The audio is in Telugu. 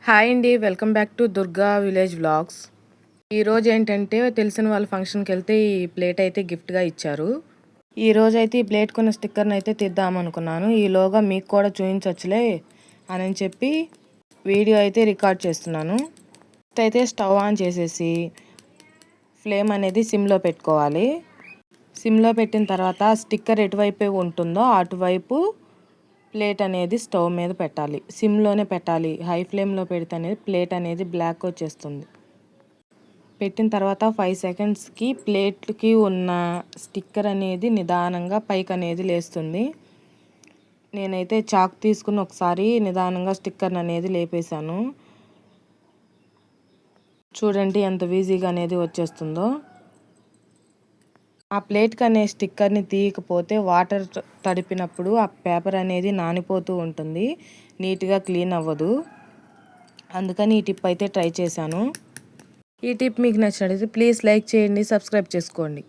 హాయ్ అండి, welcome back to Durga village vlogs. ఈరోజు ఏంటంటే తెలిసిన వాళ్ళ ఫంక్షన్కి వెళ్తే ఈ ప్లేట్ అయితే గిఫ్ట్గా ఇచ్చారు. ఈరోజు అయితే ఈ ప్లేట్ కొన్న స్టిక్కర్ని అయితే తీద్దామనుకున్నాను. ఈలోగా మీకు కూడా చూపించవచ్చులే అని చెప్పి వీడియో అయితే రికార్డ్ చేస్తున్నాను. అయితే స్టవ్ ఆన్ చేసేసి ఫ్లేమ్ అనేది సిమ్లో పెట్టుకోవాలి. సిమ్లో పెట్టిన తర్వాత స్టిక్కర్ ఎటువైపు ఉంటుందో అటువైపు ప్లేట్ అనేది స్టవ్ మీద పెట్టాలి. సిమ్లోనే పెట్టాలి. హై ఫ్లేమ్లో పెడితే అనేది ప్లేట్ అనేది బ్లాక్ వచ్చేస్తుంది. పెట్టిన తర్వాత 5 సెకండ్స్కి ప్లేట్కి ఉన్న స్టిక్కర్ అనేది నిదానంగా పైకి అనేది లేస్తుంది. నేనైతే చాక్ తీసుకుని ఒకసారి నిదానంగా స్టిక్కర్ అనేది లేపేశాను. చూడండి ఎంత ఈజీగా అనేది వచ్చేస్తుందో. ఆ ప్లేట్కి అనే స్టిక్కర్ని తీయకపోతే వాటర్ తడిపినప్పుడు ఆ పేపర్ అనేది నానిపోతూ ఉంటుంది, నీట్గా క్లీన్ అవ్వదు. అందుకని ఈ టిప్ అయితే ట్రై చేశాను. ఈ టిప్ మీకు నచ్చినట్లయితే ప్లీజ్ లైక్ చేయండి, సబ్స్క్రైబ్ చేసుకోండి.